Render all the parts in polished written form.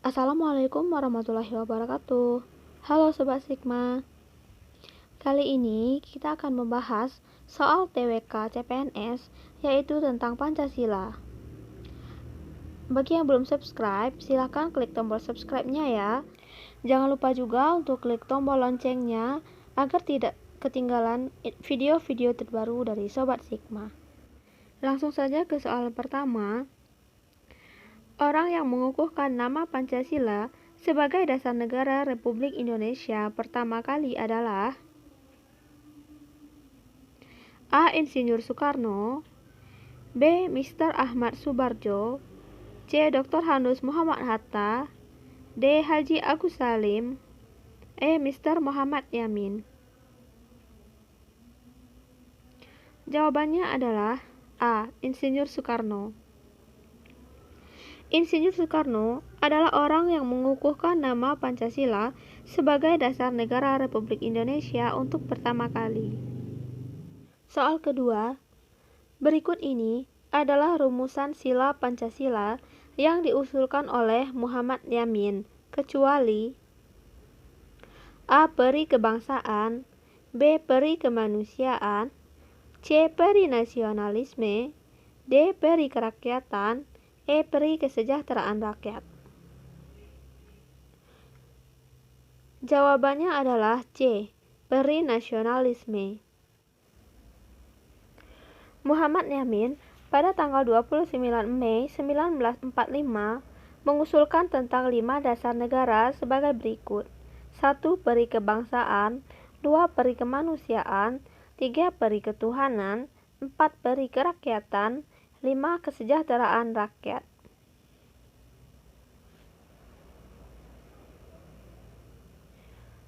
Assalamualaikum warahmatullahi wabarakatuh. Halo Sobat Sigma. Kali ini kita akan membahas soal TWK CPNS, yaitu tentang Pancasila. Bagi yang belum subscribe, silahkan klik tombol subscribe-nya ya. Jangan lupa juga untuk klik tombol loncengnya agar tidak ketinggalan video-video terbaru dari Sobat Sigma. Langsung saja ke soal pertama. Orang yang mengukuhkan nama Pancasila sebagai dasar negara Republik Indonesia pertama kali adalah A. Insinyur Soekarno, B. Mr. Ahmad Soebardjo, C. Dr. Handus Muhammad Hatta, D. Haji Agus Salim, E. Mr. Muhammad Yamin. Jawabannya adalah A. Insinyur Soekarno. Insinyur Soekarno adalah orang yang mengukuhkan nama Pancasila sebagai dasar negara Republik Indonesia untuk pertama kali. Soal kedua, berikut ini adalah rumusan sila Pancasila yang diusulkan oleh Muhammad Yamin, kecuali A. Peri kebangsaan, B. Peri kemanusiaan, C. Peri nasionalisme, D. Peri kerakyatan, E. Peri kesejahteraan rakyat. Jawabannya adalah C. Peri nasionalisme. Muhammad Yamin pada tanggal 29 Mei 1945 mengusulkan tentang 5 dasar negara sebagai berikut. 1. Peri kebangsaan, 2. Peri kemanusiaan, 3. Peri ketuhanan, 4. Peri kerakyatan, 5. Kesejahteraan rakyat.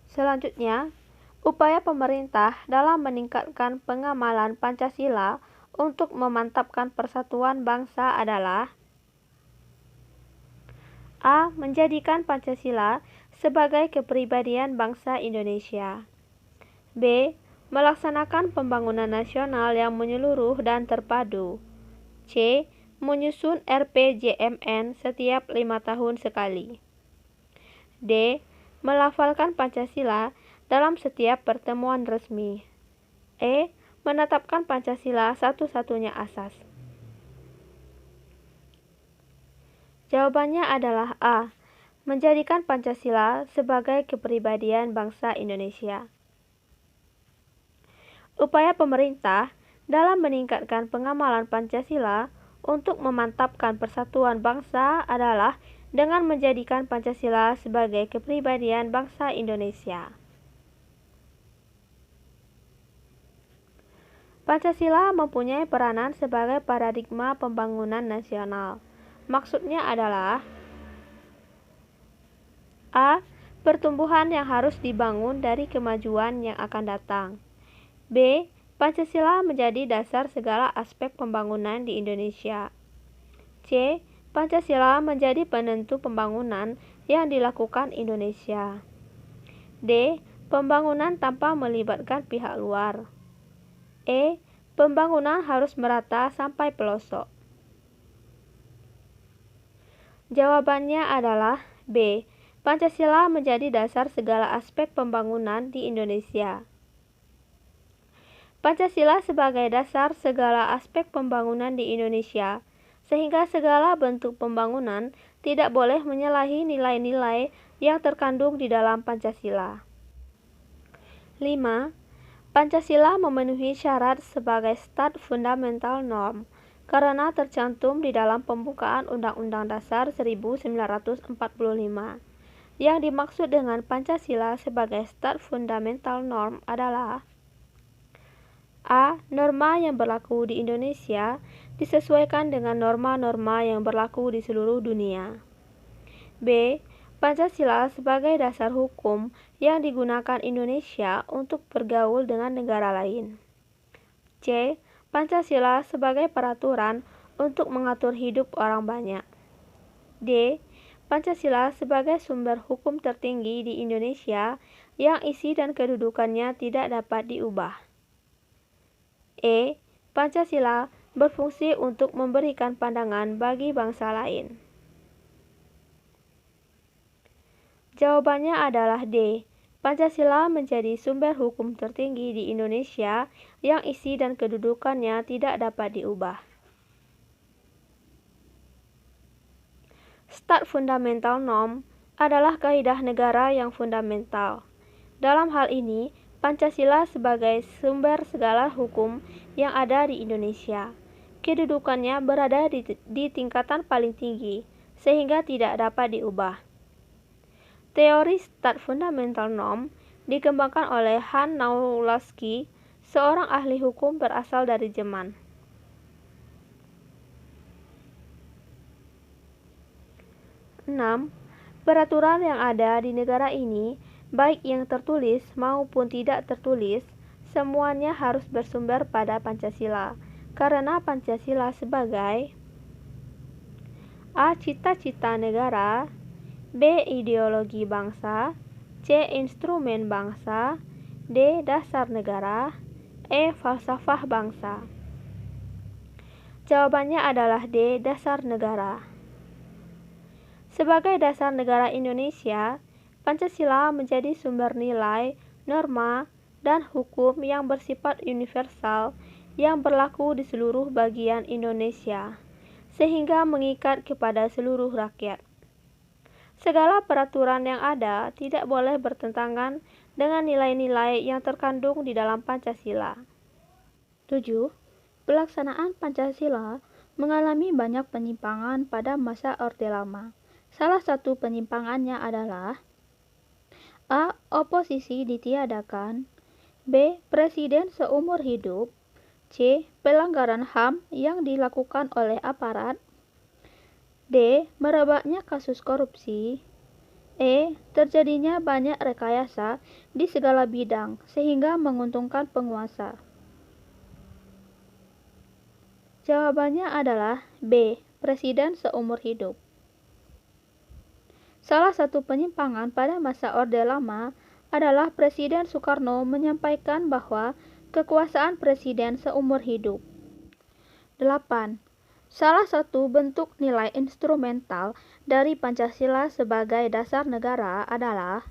Selanjutnya, upaya pemerintah dalam meningkatkan pengamalan Pancasila untuk memantapkan persatuan bangsa adalah A. Menjadikan Pancasila sebagai kepribadian bangsa Indonesia, B. Melaksanakan pembangunan nasional yang menyeluruh dan terpadu, C. Menyusun RPJMN setiap 5 tahun sekali, D. Melafalkan Pancasila dalam setiap pertemuan resmi, E. Menetapkan Pancasila satu-satunya asas. Jawabannya adalah A. Menjadikan Pancasila sebagai kepribadian bangsa Indonesia. Upaya pemerintah dalam meningkatkan pengamalan Pancasila untuk memantapkan persatuan bangsa adalah dengan menjadikan Pancasila sebagai kepribadian bangsa Indonesia. Pancasila mempunyai peranan sebagai paradigma pembangunan nasional. Maksudnya adalah A. Pertumbuhan yang harus dibangun dari kemajuan yang akan datang, B. Pancasila menjadi dasar segala aspek pembangunan di Indonesia, C. Pancasila menjadi penentu pembangunan yang dilakukan Indonesia, D. Pembangunan tanpa melibatkan pihak luar, E. Pembangunan harus merata sampai pelosok. Jawabannya adalah B. Pancasila menjadi dasar segala aspek pembangunan di Indonesia. Pancasila sebagai dasar segala aspek pembangunan di Indonesia, sehingga segala bentuk pembangunan tidak boleh menyalahi nilai-nilai yang terkandung di dalam Pancasila. 5. Pancasila memenuhi syarat sebagai stat fundamental norm karena tercantum di dalam pembukaan Undang-Undang Dasar 1945. Yang dimaksud dengan Pancasila sebagai stat fundamental norm adalah A. Norma yang berlaku di Indonesia disesuaikan dengan norma-norma yang berlaku di seluruh dunia. B. Pancasila sebagai dasar hukum yang digunakan Indonesia untuk bergaul dengan negara lain. C. Pancasila sebagai peraturan untuk mengatur hidup orang banyak. D. Pancasila sebagai sumber hukum tertinggi di Indonesia yang isi dan kedudukannya tidak dapat diubah. E. Pancasila berfungsi untuk memberikan pandangan bagi bangsa lain. Jawabannya adalah D. Pancasila menjadi sumber hukum tertinggi di Indonesia yang isi dan kedudukannya tidak dapat diubah. Stat fundamental norm adalah kaidah negara yang fundamental. Dalam hal ini, Pancasila sebagai sumber segala hukum yang ada di Indonesia. Kedudukannya berada di tingkatan paling tinggi, sehingga tidak dapat diubah. Teori stat fundamental norm dikembangkan oleh Han Naulowski, seorang ahli hukum berasal dari Jerman. 6. Peraturan yang ada di negara ini, baik yang tertulis maupun tidak tertulis, semuanya harus bersumber pada Pancasila, karena Pancasila sebagai A. Cita-cita negara, B. Ideologi bangsa, C. Instrumen bangsa, D. Dasar negara, E. Falsafah bangsa. Jawabannya adalah D. Dasar negara. Sebagai dasar negara Indonesia, Pancasila menjadi sumber nilai, norma, dan hukum yang bersifat universal yang berlaku di seluruh bagian Indonesia, sehingga mengikat kepada seluruh rakyat. Segala peraturan yang ada tidak boleh bertentangan dengan nilai-nilai yang terkandung di dalam Pancasila. 7. Pelaksanaan Pancasila mengalami banyak penyimpangan pada masa Orde Lama. Salah satu penyimpangannya adalah A. Oposisi ditiadakan, B. Presiden seumur hidup, C. Pelanggaran HAM yang dilakukan oleh aparat, D. Merebaknya kasus korupsi, E. Terjadinya banyak rekayasa di segala bidang sehingga menguntungkan penguasa. Jawabannya adalah B. Presiden seumur hidup. Salah satu penyimpangan pada masa Orde Lama adalah Presiden Soekarno menyampaikan bahwa kekuasaan presiden seumur hidup. 8. Salah satu bentuk nilai instrumental dari Pancasila sebagai dasar negara adalah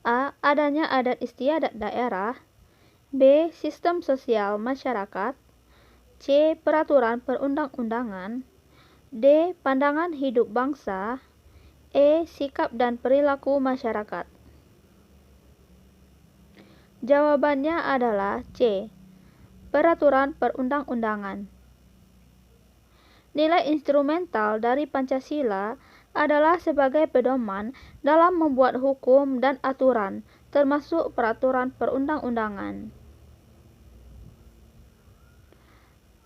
A. Adanya adat istiadat daerah, B. Sistem sosial masyarakat, C. Peraturan perundang-undangan, D. Pandangan hidup bangsa, E. Sikap dan perilaku masyarakat. Jawabannya adalah C. Peraturan perundang-undangan. Nilai instrumental dari Pancasila adalah sebagai pedoman dalam membuat hukum dan aturan, termasuk peraturan perundang-undangan.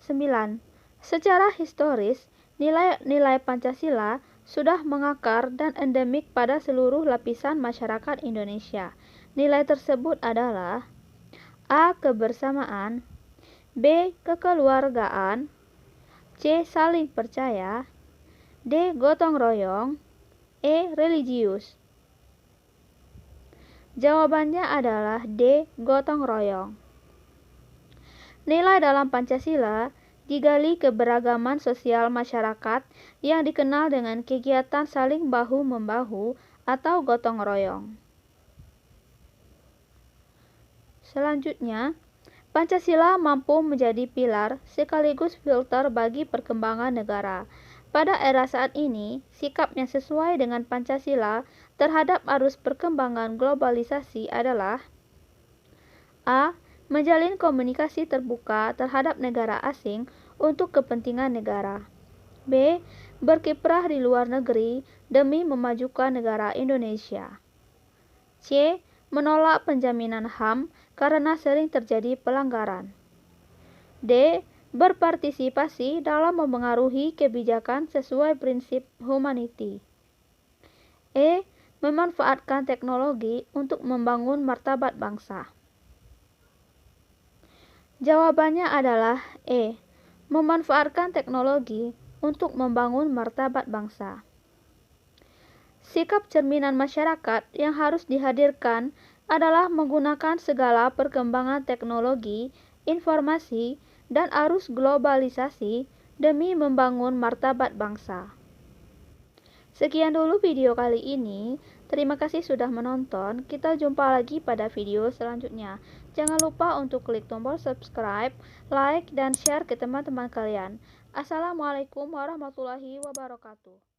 9. Secara historis, nilai-nilai Pancasila sudah mengakar dan endemik pada seluruh lapisan masyarakat Indonesia. Nilai tersebut adalah A. Kebersamaan, B. Kekeluargaan, C. Saling percaya, D. Gotong royong, E. Religius. Jawabannya adalah D. Gotong royong. Nilai dalam Pancasila digali keberagaman sosial masyarakat yang dikenal dengan kegiatan saling bahu-membahu atau gotong royong. Selanjutnya, Pancasila mampu menjadi pilar sekaligus filter bagi perkembangan negara. Pada era saat ini, sikap yang sesuai dengan Pancasila terhadap arus perkembangan globalisasi adalah A. Menjalin komunikasi terbuka terhadap negara asing untuk kepentingan negara, B. Berkiprah di luar negeri demi memajukan negara Indonesia, C. Menolak penjaminan HAM karena sering terjadi pelanggaran, D. Berpartisipasi dalam memengaruhi kebijakan sesuai prinsip humanity, E. Memanfaatkan teknologi untuk membangun martabat bangsa. Jawabannya adalah E. Memanfaatkan teknologi untuk membangun martabat bangsa. Sikap cerminan masyarakat yang harus dihadirkan adalah menggunakan segala perkembangan teknologi, informasi, dan arus globalisasi demi membangun martabat bangsa. Sekian dulu video kali ini. Terima kasih sudah menonton. Kita jumpa lagi pada video selanjutnya. Jangan lupa untuk klik tombol subscribe, like, dan share ke teman-teman kalian. Assalamualaikum warahmatullahi wabarakatuh.